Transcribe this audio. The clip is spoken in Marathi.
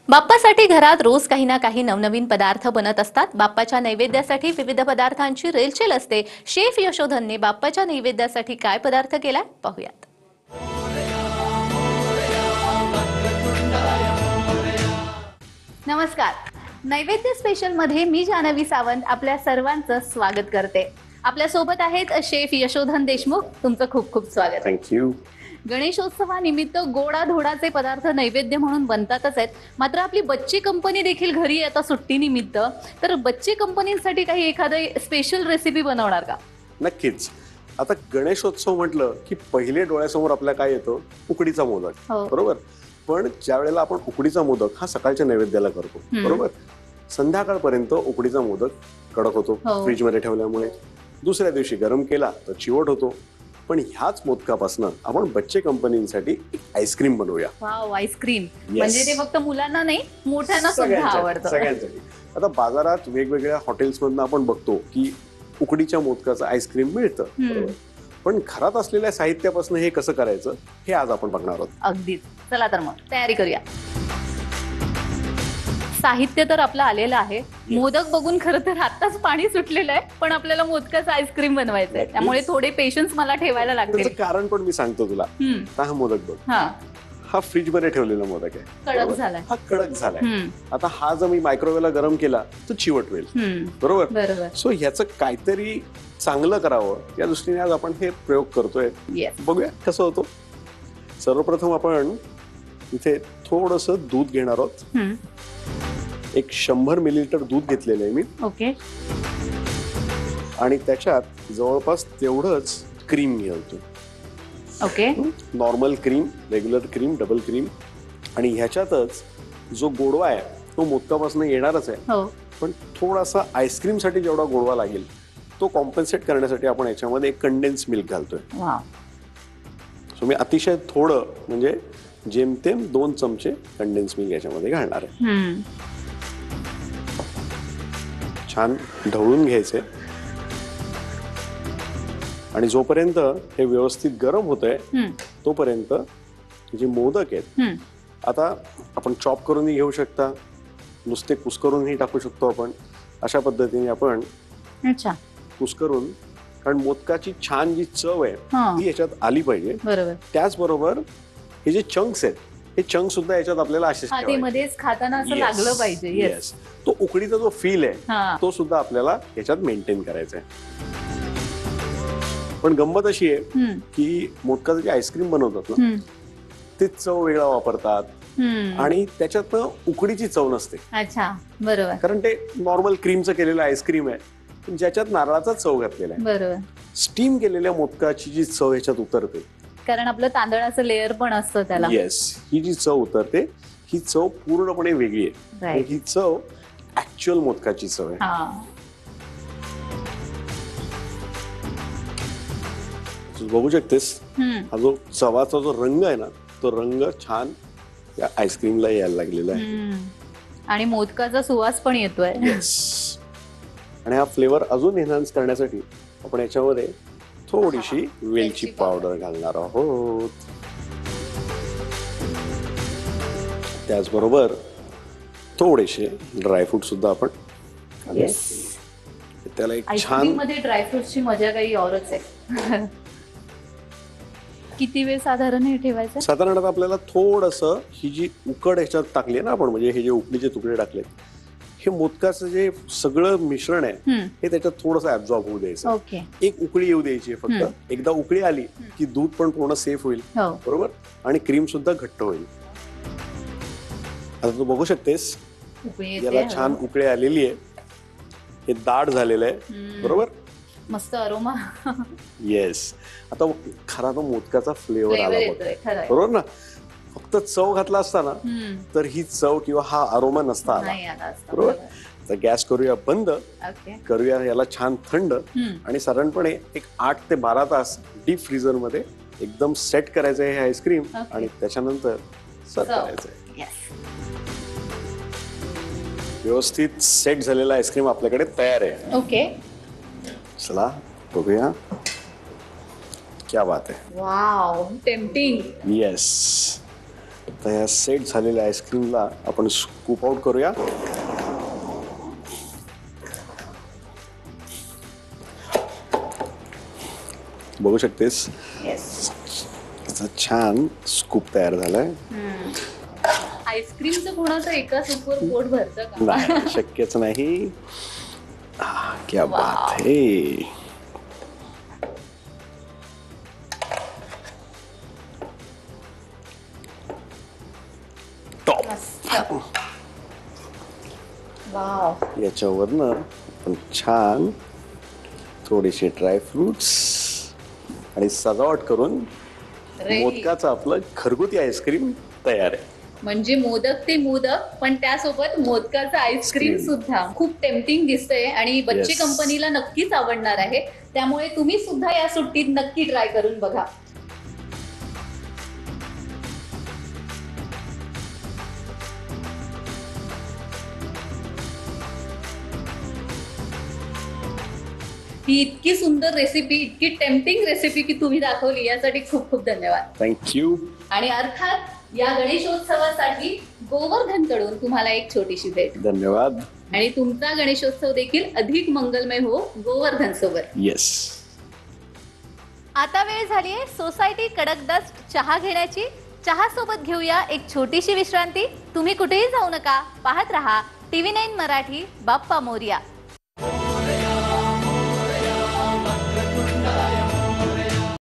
बाप्पासाठी घरात रोज काही ना काही नवनवीन पदार्थ बनत असतात। बाप्पाच्या नैवेद्यासाठी विविध पदार्थांची रेलचेल असते। शेफ यशोधनने बाप्पाच्या नैवेद्यासाठी काय पदार्थ केलाय पाहूयात। नमस्कार, नैवेद्य स्पेशल मध्ये मी जानवी सावंत आपल्या सर्वांचं स्वागत करते। आपल्या सोबत आहेत शेफ यशोधन देशमुख। तुमचं खूप खूप स्वागत। थँक्यू। गणेशोत्सवानिमित्त गोडाधोडाचे पदार्थ नैवेद्य म्हणून बनतातच आहेत, मात्र आपली बच्ची कंपनी देखील घरी आता सुट्टीनिमित्त, तर बच्ची कंपनीसाठी काही एखादी स्पेशल रेसिपी बनवणार का? नक्कीच। आता गणेशोत्सव म्हटलं की पहिले डोळ्यासमोर आपल्या काय येतं, उकडीचा मोदक, बरोबर? पण ज्या वेळेला आपण उकडीचा मोदक हा सकाळच्या नैवेद्याला करतो, बरोबर, संध्याकाळपर्यंत उकडीचा मोदक कडक होतो फ्रीज मध्ये ठेवल्यामुळे। दुसऱ्या दिवशी गरम केला तर चिवट होतो। पण ह्याच मोदकापासून आपण बच्चे कंपनीसाठी आईस्क्रीम बनवूया। वाव, आईस्क्रीम म्हणजे ते फक्त मुलांना नाही, मोठ्यांना सुद्धा आवडतं। सगळ्यांसाठी। आता बाजारात वेगवेगळ्या हॉटेल्स मधून आपण बघतो की उकडीच्या मोदकाचं आईस्क्रीम मिळतं, बरोबर? पण घरात असलेल्या साहित्यापासून हे कसं करायचं हे आज आपण बघणार आहोत। अगदीच, चला तर मग तयारी करूया। साहित्य तर आपलं आलेलं आहे। मोदक बघून खरं तर आत्ताच पाणी सुटलेलं आहे, पण आपल्याला मोदकाचं आईस्क्रीम बनवायचं आहे, त्यामुळे थोडे पेशन्स मला ठेवायला लागतील। त्याचं कारण पण मी सांगतो तुला। हा मोदक बघ, हा फ्रीज मध्ये ठेवलेला मोदक आहे, कडक झालाय, हा कडक झालाय। आता हा जर मी मायक्रोवेव्हला गरम केला तर चिवट होईल, बरोबर? सो ह्याचं काहीतरी चांगलं करावं या दृष्टीने आज आपण हे प्रयोग करतोय। बघूया कसं होतं। सर्वप्रथम आपण इथे थोडंसं दूध घेणार आहोत। एक 100 मिलीलिटर दूध घेतलेलं आहे मी। ओके। आणि त्याच्यात जवळपास तेवढंच क्रीम घालतो। Okay. Normal cream, regular cream, double cream. आणि ह्याच्यातच जो गोडवा आहे तो मोदकापासून येणारच आहे, पण थोडासा आईस्क्रीम साठी जेवढा गोडवा लागेल तो कॉम्पन्सेट करण्यासाठी आपण याच्यामध्ये एक कंडेन्स मिल्क घालतोय। सो मी अतिशय थोडं म्हणजे जेमतेम 2 चमचे कंडेन्स मिल्क याच्यामध्ये घालणार आहे। छान ढवळून घ्यायचे आणि जोपर्यंत हे व्यवस्थित गरम होतंय तोपर्यंत जे मोदक आहेत आता आपण चॉप करूनही घेऊ शकता, नुसते कुस्करूनही टाकू शकतो आपण। अशा पद्धतीने आपण कुस्करून, कारण मोदकाची छान जी चव आहे ती याच्यात आली पाहिजे। त्याचबरोबर हे जे चंक्स आहेत हे चंक सुद्धा याच्यात आपल्याला असेच मध्येच खाताना असं लागलं पाहिजे। तो उकडीचा जो फील आहे तो सुद्धा आपल्याला याच्यात मेंटेन करायचा आहे। पण गंमत अशी आहे की मोदकाचं जे आईस्क्रीम बनवतात ना ते चव वेगळा वापरतात आणि त्याच्यात उकडीची चव नसते। अच्छा, बरोबर। कारण ते नॉर्मल क्रीमचं केलेलं आईस्क्रीम आहे ज्याच्यात नारळाचा चव घातलेला आहे, बरोबर। स्टीम केलेल्या मोदकाची जी चव याच्यात उतरते, कारण आपलं तांदळाचं लेअर पण असतं त्याला। येस, ही जी चव उतरते ही चव पूर्णपणे वेगळी आहे। ही चव ऍक्च्युअल मोदकाची चव आहे। बघू शकतेस हा जो चवाचा जो रंग आहे ना तो रंग छान या आईस्क्रीमला यायला लागलेला आहे आणि मोदकाचा सुवास पण येतोय। आणि हा फ्लेवर अजून एनहान्स करण्यासाठी आपण याच्यामध्ये थोडीशी वेलची पावडर घालणार आहोत। त्याचबरोबर थोडेसे ड्रायफ्रूट सुद्धा आपण घालूया। त्याला एक छान मध्ये ड्रायफ्रुट्सची मजा काही औरच आहे। किती वेळ साधारण हे ठेवायचं? साधारणतः आपल्याला थोडंसं ही जी उकड ह्याच्यात टाकली ना आपण, म्हणजे हे जे उकडीचे तुकडे टाकले, हे मोदकाचं जे सगळं मिश्रण आहे हे त्याच्यात थोडंसं ऍब्झॉर्ब होऊ द्यायचं। एक उकळी येऊ द्यायची फक्त। एकदा उकळी आली की दूध पण पूर्ण सेफ होईल, बरोबर, आणि क्रीम सुद्धा घट्ट होईल। आता तू बघू शकतेस याला छान उकळी आलेली आहे, हे दाट झालेलं आहे, बरोबर, मस्त अरोमा। येस, आता खरा तो मोदकाचा फ्लेवर आला बरोबर ना। फक्त चव घातला असता ना तर ही चव किंवा हा अरोमा नसता आला, बरोबर। तर गॅस करूया बंद, करूया याला छान थंड आणि साधारणपणे एक 8 ते 12 तास डीप फ्रीजर मध्ये एकदम सेट करायचं आहे हे आईस्क्रीम आणि त्याच्यानंतर सर्व करायचंय। व्यवस्थित सेट झालेला आईस्क्रीम आपल्याकडे तयार आहे। ओके, चला बघूया। क्या बात है, वाव, टेम्पटिंग। येस, तर ह्या सेट झालेल्या आईस्क्रीमला आपण स्कूप आउट करूया. बघू शकतेस त्याचा छान स्कूप तयार झालाय. आईस्क्रीमचं कोणाचं एका सुपर पोट भरतं का? नाही, शक्यच नाही. क्या बात है. टॉप. वाव. याच्यावरनं आपण छान थोडेसे ड्रायफ्रुट्स आणि सजावट करून मोदकाचं आपलं घरगुती आईस्क्रीम तयार आहे. म्हणजे मोदक ते मोदक, पण त्यासोबत मोदकाचं आईस्क्रीम सुद्धा खूप टेम्पटिंग दिसतंय आणि बच्चे Yes. कंपनीला नक्कीच आवडणार आहे. त्यामुळे तुम्ही सुद्धा या सुट्टीत नक्की ट्राय करून बघा. ही इतकी सुंदर रेसिपी, इतकी टेम्पटिंग रेसिपी की तुम्ही दाखवली यासाठी खूप खूप धन्यवाद. थँक्यू. आणि अर्थात या गणेशोत्सवासाठी गोवर्धनकडून तुम्हाला एक छोटीशी भेट. धन्यवाद. आणि तुमचा गणेशोत्सव देखील अधिक मंगलमय हो गोवर्धन सोबत. येस. आता वेळ झालीये सोसायटी कडक डस्ट चहा घेण्याची. चहा सोबत घेऊया एक छोटीशी विश्रांती. तुम्ही कुठेही जाऊ नका, पाहत रहा TV9 मराठी. बाप्पा मोरया.